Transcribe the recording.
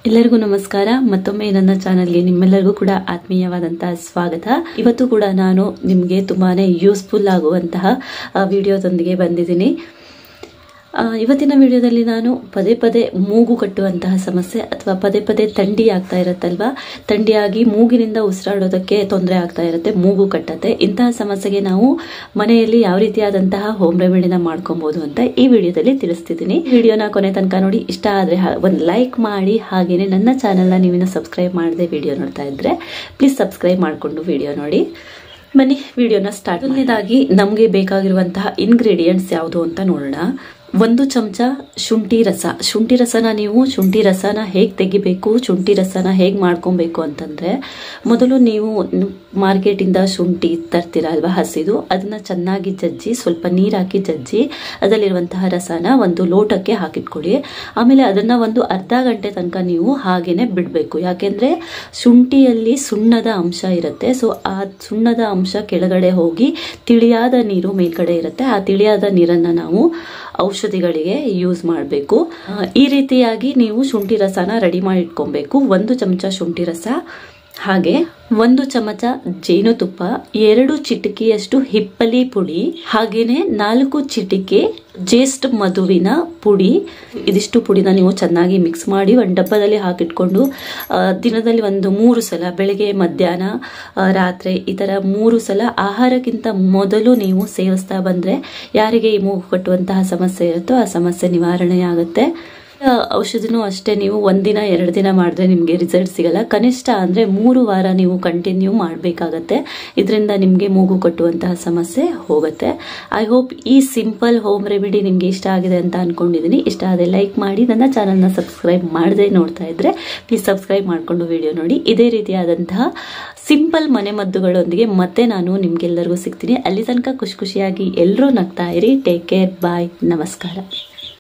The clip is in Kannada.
ಎಲ್ಲರಿಗೂ ನಮಸ್ಕಾರ. ಮತ್ತೊಮ್ಮೆ ನನ್ನ ಚಾನೆಲ್ಗೆ ನಿಮ್ಮೆಲ್ಲರಿಗೂ ಕೂಡ ಆತ್ಮೀಯವಾದಂತಹ ಸ್ವಾಗತ. ಇವತ್ತು ಕೂಡ ನಾನು ನಿಮಗೆ ತುಂಬಾನೇ ಯೂಸ್ಫುಲ್ ಆಗುವಂತಹ ವಿಡಿಯೋದೊಂದಿಗೆ ಬಂದಿದ್ದೀನಿ. ಇವತ್ತಿನ ವಿಡಿಯೋದಲ್ಲಿ ನಾನು ಪದೇ ಪದೇ ಮೂಗು ಕಟ್ಟುವಂತಹ ಸಮಸ್ಯೆ ಅಥವಾ ಪದೇ ಪದೇ ಥಂಡಿ ಆಗ್ತಾ ಇರುತ್ತಲ್ವಾ, ಥಂಡಿಯಾಗಿ ಮೂಗಿನಿಂದ ಉಸಿರಾಡೋದಕ್ಕೆ ತೊಂದರೆ ಆಗ್ತಾ ಇರುತ್ತೆ, ಮೂಗು ಕಟ್ಟತ್ತೆ. ಇಂತಹ ಸಮಸ್ಯೆಗೆ ನಾವು ಮನೆಯಲ್ಲಿ ಯಾವ ರೀತಿಯಾದಂತಹ ಹೋಮ್ ರೆಮಿಡಿನ ಮಾಡ್ಕೊಬಹುದು ಅಂತ ಈ ವಿಡಿಯೋದಲ್ಲಿ ತಿಳಿಸ್ತಿದ್ದೀನಿ. ವಿಡಿಯೋನ ಕೊನೆ ತನಕ ನೋಡಿ. ಇಷ್ಟ ಆದ್ರೆ ಒಂದು ಲೈಕ್ ಮಾಡಿ, ಹಾಗೇನೆ ನನ್ನ ಚಾನೆಲ್ನ ನೀವಿನ್ನು ಸಬ್ಸ್ಕ್ರೈಬ್ ಮಾಡದೆ ವಿಡಿಯೋ ನೋಡ್ತಾ ಇದ್ರೆ ಪ್ಲೀಸ್ ಸಬ್ಸ್ಕ್ರೈಬ್ ಮಾಡಿಕೊಂಡು ವಿಡಿಯೋ ನೋಡಿ. ಬನ್ನಿ ವಿಡಿಯೋನ ಸ್ಟಾರ್ಟ್. ಮೊದಲನೇದಾಗಿ ನಮಗೆ ಬೇಕಾಗಿರುವಂತಹ ಇಂಗ್ರೀಡಿಯೆಂಟ್ಸ್ ಯಾವುದು ಅಂತ ನೋಡೋಣ. 1 ಚಮಚ ಶುಂಠಿ ರಸ. ಶುಂಠಿ ರಸನ ಹೇಗೆ ತೆಗಿಬೇಕು, ಶುಂಠಿ ರಸನ ಹೇಗೆ ಮಾಡ್ಕೊಬೇಕು ಅಂತಂದ್ರೆ, ಮೊದಲು ನೀವು ಮಾರ್ಕೆಟಿಂದ ಶುಂಠಿ ತರ್ತೀರ ಅಲ್ವಾ, ಹಸಿದು, ಅದನ್ನ ಚೆನ್ನಾಗಿ ಜಜ್ಜಿ, ಸ್ವಲ್ಪ ನೀರು ಹಾಕಿ ಜಜ್ಜಿ, ಅದರಲ್ಲಿರುವಂತಹ ರಸನ ಒಂದು ಲೋಟಕ್ಕೆ ಹಾಕಿಟ್ಕೊಳ್ಳಿ. ಆಮೇಲೆ ಅದನ್ನ ಒಂದು ಅರ್ಧ ಗಂಟೆ ತನಕ ನೀವು ಹಾಗೇನೆ ಬಿಡಬೇಕು. ಯಾಕೆಂದ್ರೆ ಶುಂಠಿಯಲ್ಲಿ ಸುಣ್ಣದ ಅಂಶ ಇರುತ್ತೆ. ಸೊ ಆ ಸುಣ್ಣದ ಅಂಶ ಕೆಳಗಡೆ ಹೋಗಿ ತಿಳಿಯಾದ ನೀರು ಮೇಲ್ಗಡೆ ಇರುತ್ತೆ. ಆ ತಿಳಿಯಾದ ನೀರನ್ನ ನಾವು ಔಷಧಿಗಳಿಗೆ ಯೂಸ್ ಮಾಡಬೇಕು. ಈ ರೀತಿಯಾಗಿ ನೀವು ಶುಂಠಿ ರಸನ ರೆಡಿ ಮಾಡಿ ಇಟ್ಕೊಬೇಕು. 1 ಚಮಚ ಶುಂಠಿ ರಸ, ಹಾಗೆ 1 ಚಮಚ ಜೇನುತುಪ್ಪ, 2 ಚಿಟಿಕೆಯಷ್ಟು ಹಿಪ್ಪಲಿ ಪುಡಿ, ಹಾಗೇನೆ 4 ಚಿಟಿಕೆ ಜೇಸ್ಟ್ ಮಧುವಿನ ಪುಡಿ. ಇದಿಷ್ಟು ಪುಡಿನ ನೀವು ಚೆನ್ನಾಗಿ ಮಿಕ್ಸ್ ಮಾಡಿ ಒಂದು ಡಬ್ಬದಲ್ಲಿ ಹಾಕಿಟ್ಕೊಂಡು ದಿನದಲ್ಲಿ ಒಂದು 3 ಸಲ, ಬೆಳಗ್ಗೆ, ಮಧ್ಯಾಹ್ನ, ರಾತ್ರಿ, ಈ ತರ 3 ಸಲ ಆಹಾರಕ್ಕಿಂತ ಮೊದಲು ನೀವು ಸೇವಿಸ್ತಾ ಬಂದ್ರೆ ಯಾರಿಗೆ ಈ ಮೂಗು ಕಟ್ಟುವಂತಹ ಸಮಸ್ಯೆ ಇರುತ್ತೋ ಆ ಸಮಸ್ಯೆ ನಿವಾರಣೆ ಆಗುತ್ತೆ. ಔಷಧಿನೂ ಅಷ್ಟೇ, ನೀವು 1 ದಿನ 2 ದಿನ ಮಾಡಿದ್ರೆ ನಿಮಗೆ ರಿಸಲ್ಟ್ ಸಿಗಲ್ಲ. ಕನಿಷ್ಠ ಅಂದ್ರೆ 3 ವಾರ ನೀವು ಕಂಟಿನ್ಯೂ ಮಾಡಬೇಕಾಗತ್ತೆ. ಇದರಿಂದ ನಿಮಗೆ ಮೂಗು ಕಟ್ಟುವಂತಹ ಸಮಸ್ಯೆ ಹೋಗುತ್ತೆ. ಐ ಹೋಪ್ ಈ ಸಿಂಪಲ್ ಹೋಮ್ ರೆಮಿಡಿ ನಿಮ್ಗೆ ಇಷ್ಟ ಆಗಿದೆ ಅಂತ ಅನ್ಕೊಂಡಿದ್ದೀನಿ. ಇಷ್ಟ ಆದ್ರೆ ಲೈಕ್ ಮಾಡಿ, ನನ್ನ ಚಾನಲ್ನ ಸಬ್ಸ್ಕ್ರೈಬ್ ಮಾಡದೆ ನೋಡ್ತಾ ಇದ್ರೆ ಪ್ಲೀಸ್ ಸಬ್ಸ್ಕ್ರೈಬ್ ಮಾಡ್ಕೊಂಡು ವಿಡಿಯೋ ನೋಡಿ. ಇದೇ ರೀತಿಯಾದಂತಹ ಸಿಂಪಲ್ ಮನೆಮದ್ದುಗಳೊಂದಿಗೆ ಮತ್ತೆ ನಾನು ನಿಮ್ಗೆಲ್ಲರಿಗೂ ಸಿಗ್ತೀನಿ. ಅಲ್ಲಿ ತನಕ ಖುಷಿಯಾಗಿ ಎಲ್ಲರೂ ನಗ್ತಾ ಇರಿ. ಟೇಕ್ ಕೇರ್, ಬಾಯ್, ನಮಸ್ಕಾರ.